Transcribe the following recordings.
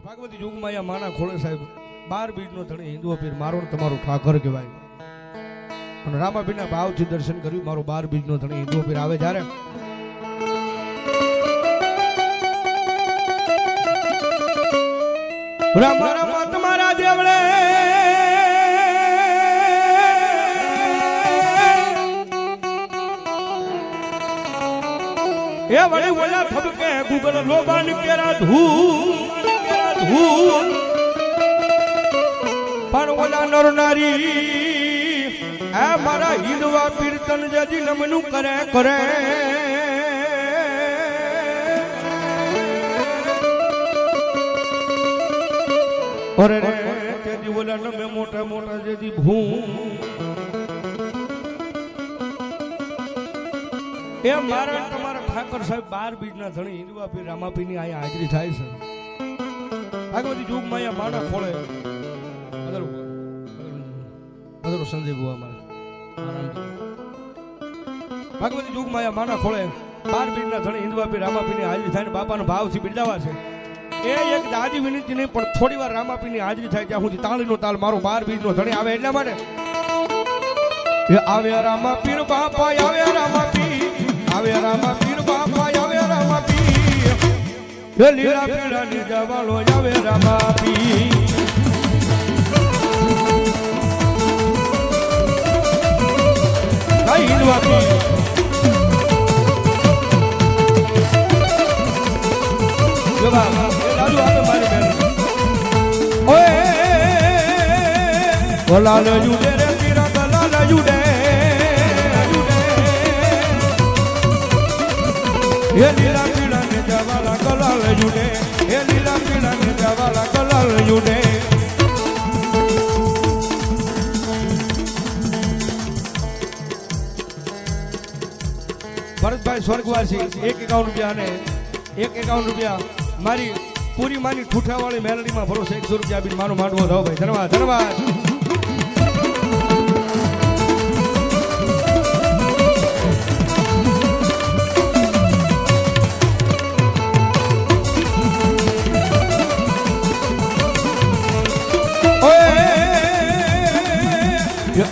ભાગવતી યુગમાં અહીંયા માના ખોળે સાહેબ 12 બીજનો ધણી હિન્દુઓ પીર મારો ને તમારું ઠાકર કહેવાય. અને રામાપીરના ભાવથી દર્શન કર્યું. મારો 12 બીજનો ધણી હિન્દુઓ પીર આવે જ્યારે રામા તમારા દેવળે એ વળી ઓલા થબકે ગૂગલ લોબાન કેરા ધૂ પણ ઓલા નર નારી આ મારા હિંદવા પીર્તન જજી નમનું કરે કરે અરે રે તેજી ઓલા નમે મોટા મોટા જેજી ભૂ એ મારા તમારા ઠાકર સાહેબ 12 બીજના ધણી હિન્દુઆ પીર રામાપીરની અહીંયા હાજરી થાય છે. ભાગવતી યુગમાં અહીંયા માના ખોળે અદરો સંજય બુઆ મારા ભાગવતી યુગમાં અહીંયા માના ખોળે 12 બીજના ધણી હિન્દુઆ પીર રામાપીરની હાજરી થાય ને બાપાનો ભાવથી બિરદાવા છે. એ એક દાદી વિનંતી નહીં પણ થોડી વાર રામાપીરની હાજરી થાય ત્યાં સુધી તાળીનો તાલ મારો 12 બીજનો ધણી આવે એટલા માટે આવે રામાપીર બાપા આવે રામાપીર આવે રામાપીર બાપા આવે રામાપીર એ લીલા પીળા ની જવાલો આવે રામાપીર કઈ હિન્દુઆ પીર જો બાબા એ લાડુ આપે મારી બેન ઓએ ગલાલ જુડે રે પીરા ગલાલ જુડે એ લીલા પીળા ને જવાલા ગલાલ જુડે એ લીલા પીળા ને જવાલા ગલાલ જુડે ભરતભાઈ સ્વર્ગવાસી 151 રૂપિયા અને 151 રૂપિયા મારી પૂરી માની ઠૂઠાવાળી મેલડીમાં ભરોસે 100 રૂપિયા આપીને મારો માંડવો થાવ ભાઈ. ધન્યવાદ ધન્યવાદ.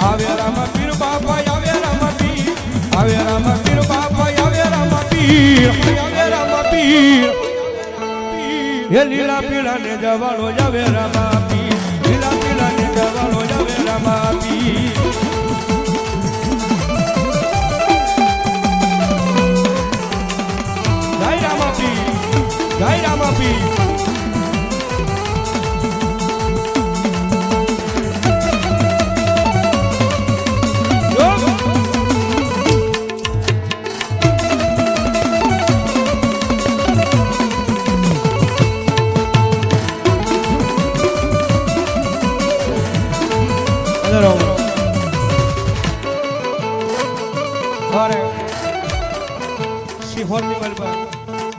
આવે રામાપીર બાપા આવે રામાપીર આવે રામાપીર બાપા આવે રામાપીર આવે રામાપીર એ લીલા પીળા ને જવાલો આવે રામાપીર લીલા પીળા ને જવાલો આવે રામાપીર જય રામાપીર જય રામાપીર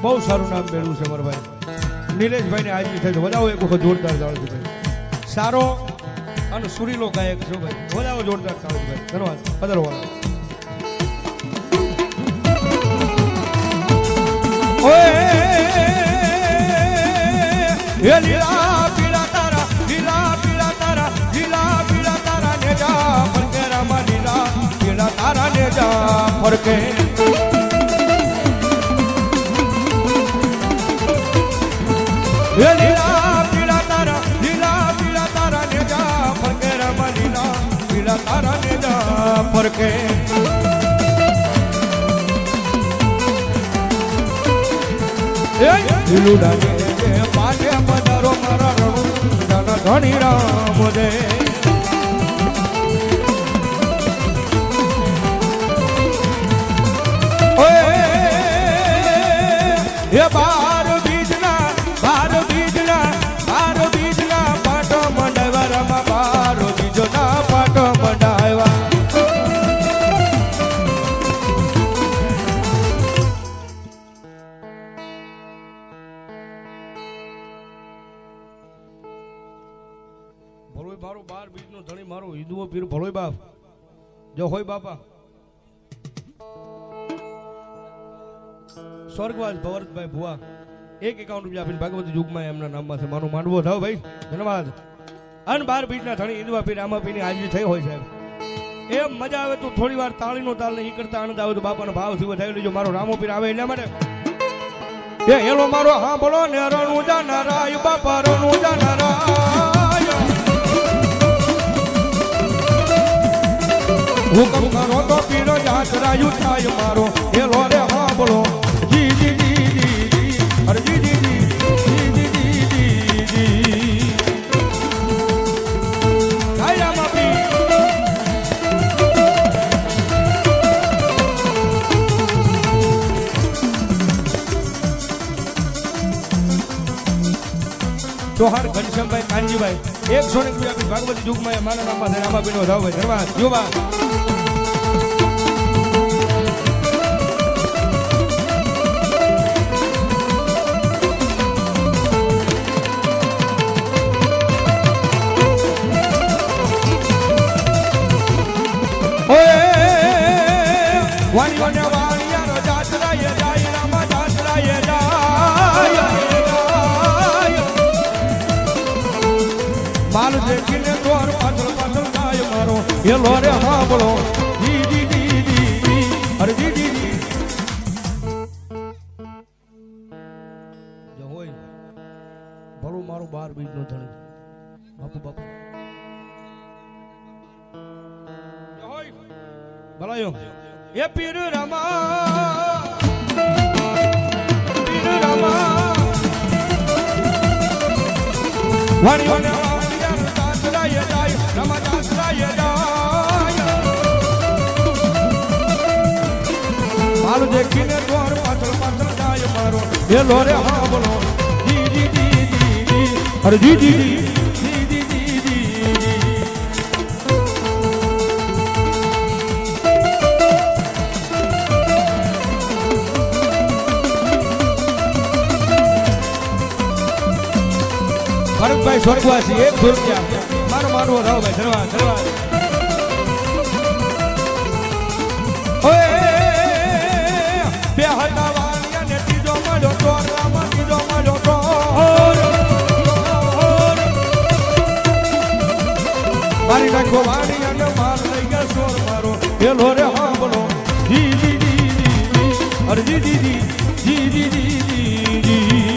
બહુ સારું નામ મેળવ્યું છે મારા ભાઈ નિલેશભાઈ ને હાજરી થઈ વધાવો એક વખત જોરદાર તાળી ભાઈ. સારો અને સુરીલો ગાયક છો ભાઈ. વધાવો જોરદાર તાળી ભાઈ. ધન્યવાદ. પધારવાળા ઓએ એ લીલા પીળા તારા લીલા પીળા તારા લીલા પીળા તારા ને જા ફરકે રામા લીલા પીળા તારા ને જા ફરકે લીલા પીળા તારા ને જા ફરકે રામા લીલા પીળા તારા ને જા ફરકે લીલું ડાગે પાટે પધારો મારા રણુ જાના ધણી રામ દે એ 12 બીજના પાટો મંડાવ્યા રામા 12 બીજના પાટો મંડાવ્યા ભલોય મારો 12 બીજનો ધણી મારો હિન્દુઓ પીર ભલોય બાપ જો હોય બાપા સ્વર્ગવાસ ભવરતભાઈ ભુવા એક 51 રૂપિયા આપીને ભાગવતી યુગમાં એમના નામમાં છે મારું માંડવો થાવ ભાઈ ધન્યવાદ. અન 12 બીજના ધણી ઈદવા પીર રામાપીરની હાજરી થઈ હોય સાહેબ. એમ મજા આવે તો થોડી વાર તાળીનો તાલ ને ઈ કરતા આનંદ આવે તો બાપાનો ભાવથી વધાવી લેજો. મારો રામો પીર આવે એટલા માટે એ હેલો મારો હા બોલો ને રણુ જાનારાય બાપા રણુ જાનારાય હુકમ કરો તો પીરો જાતરાયુ થાય મારો હેલો રે હા બોલો જી જી જી જી અરે જી જી જી જી જી જી જી જય રામાપીર. ચૌહાણ ઘનશ્યામભાઈ કાનજીભાઈ 100 રૂપિયા ભાગવતી યુગમાં મારા નામમાં છે રામાપીરનો વધાવ ભાઈ ધન્યવાદ. યુવા વાણીઓને વાણિયાનો જાતરાય જાય રામા જાતરાય જાય માલ દેખીને દ્વાર પાછળ પાછળ જાય મારો હેલો રે હા બોલો જી જી જી જી અરે જી જી જી જો હોય ભલું મારું 12 બીજ નો ધણી બાપુ બાપુ જો હોય ભલાયો એ પીર રામા વાણીઓને વાણિયાનો જાતરાય જાય રામા જાતરાય જાય માલ દેખીને દ્વાર પાછળ પાછળ જાય મારો હેલો રે હા બોલો જી જી જી જી અરે જી જી જી જી જી જી જી ભરતભાઈ સ્વર્ગવાસી 100 રૂપિયા મારો માનવો રાવ ભાઈ ધન્યવાદ ધન્યવાદ. ઓએ બે હતા વાણિયાને ત્રીજો મળ્યો તો રામા ત્રીજો મળ્યો તો મારી નાખો વાણિયાને માર લઈ ગયા સોર મારો હેલો રે હા બોલો જી જી જી જી અરે જી જી જી જી જી જી જી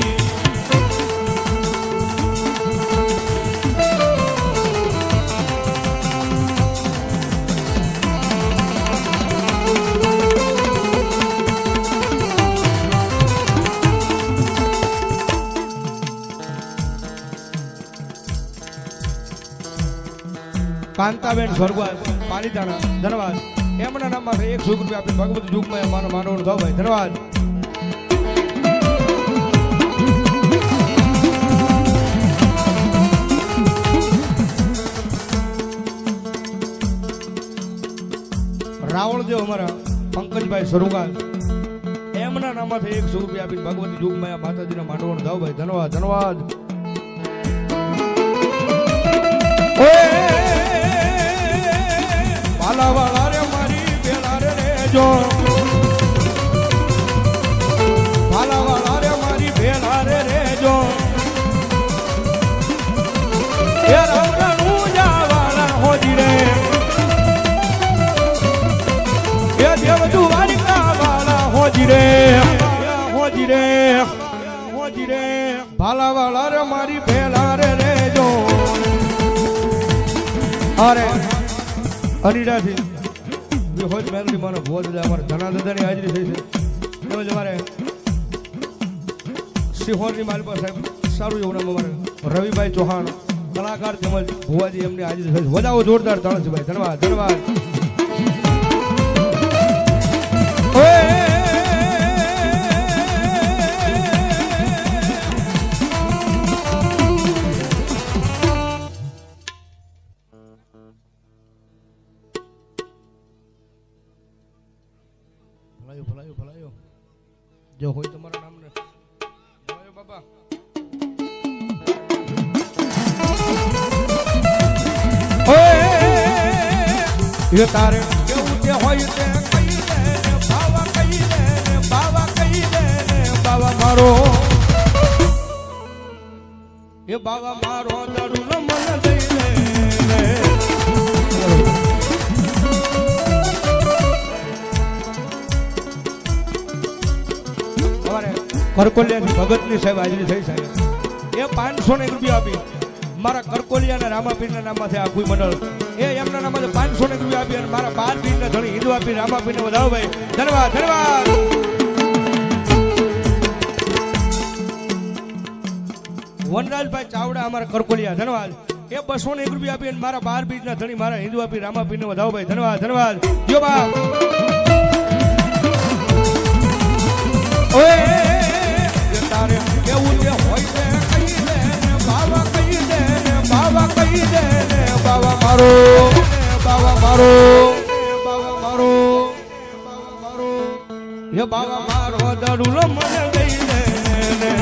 કાંતાબેન સ્વર્ગવાસ પાલિતાણા ધન્યવાદ. એમના નામમાં 100 રૂપિયા આપી ભગવતી યુગમાં મારો માનવો થાવ ભાઈ ધન્યવાદ. રાવળદેવ અમારા પંકજભાઈ સ્વર્ગવાસ એમના નામમાંથી 100 રૂપિયા આપી ભગવતી યુગમાં માતાજીના માનવો થાવ ભાઈ ધન્યવાદ ધન્યવાદ. વાલા રે મારી બેલા રે રેજો વાલા રે મારી બેલા રે રેજો એ રામનું જાવાલા હોજી રે એ દેવ દ્વારિકા વાલા હોજી રે હોજી રે હોજી રે વાલા રે મારી બેલા રે રેજો અરે અરીડાથી વિહોજ મેલડી માનો ભોજ અમારે ધના દાદાની હાજરી થઈ છે. તેમજ અમારે સિહોરની માલપા સાહેબ સારું એવું નામ અમારે રવિભાઈ ચૌહાણ કલાકાર તેમજ ભુવાજી એમની હાજરી થઈ છે. વધાવો જોરદાર તાણ છે ભાઈ ધન્યવાદ ધન્યવાદ. ભલાયો જો હોય તમારા નામને ભલાયો બાબા ઓય એ તારે કેવું તે હોય તે કહી દે બાવા કહી દે બાવા કહી દે બાવા મારો એ બાવા મારો દડુલો મન દઈ લે કરકોલિયાની ભગતની સાહેબ હાજરી થઈ સાહેબ એ 500 રૂપિયા આપી મારા કરકોલિયાના રામાપીરના નામમાંથી આખું મંડળ એ એમના નામમાંથી 500 રૂપિયા આપી અને મારા 12 પીરના ધણી હિન્દુ આપી રામાપીરને વધાવો ભાઈ ધન્યવાદ ધન્યવાદ વનરાજભાઈ ચાવડા અમારા કરકોલિયા ધન્યવાદ એ 201 રૂપિયા આપી અને મારા 12 બીજના ધણી મારા હિન્દુ આપી રામાપીરને વધાવો ભાઈ ધન્યવાદ ધન્યવાદ જો બાપ ઓય તારે કેવું તે હોય છે કહી દે ને બાવા કહી દે ને બાવા કહી દે ને બાવા મારો બાવા મારો બાવા મારો બાવા મારો એ બાવા મારો દડુલો મને દઈ દે ને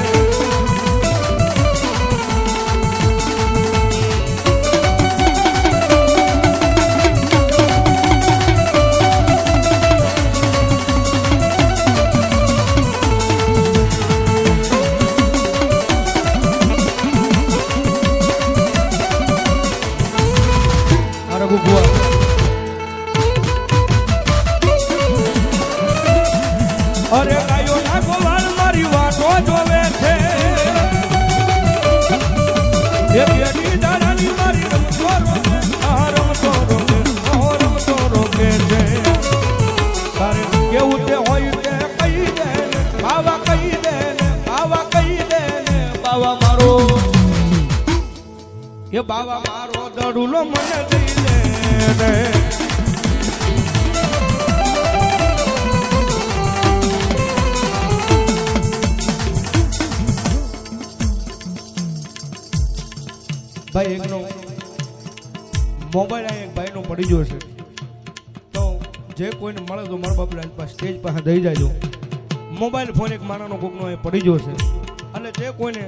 અરે ગાયો ના ગોવાળ મારી વાતો જોવે છે એ બેટી દાદાની મારી રમતો રોકે રમતો રોકે રમતો રોકે છે તારે કેવું તે હોય તે કહી દે ને બાવા કહી દે ને બાવા કહી દે ને બાવા મારો એ બાવા મારો દડુલો મને દઈ દે ને ભાઈ એકનો મોબાઈલ એક ભાઈનો પડી ગયો છે તો જે કોઈને મળે તો મારા બાપલા પાસે સ્ટેજ પાસે દઈ જાયજો મોબાઈલ ફોન એક માણાનો કોકનો એ પડી ગયો છે અને જે કોઈને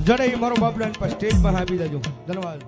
જડે એ મારો બાપલા પાસે સ્ટેજ પાસે આપી દેજો ધન્યવાદ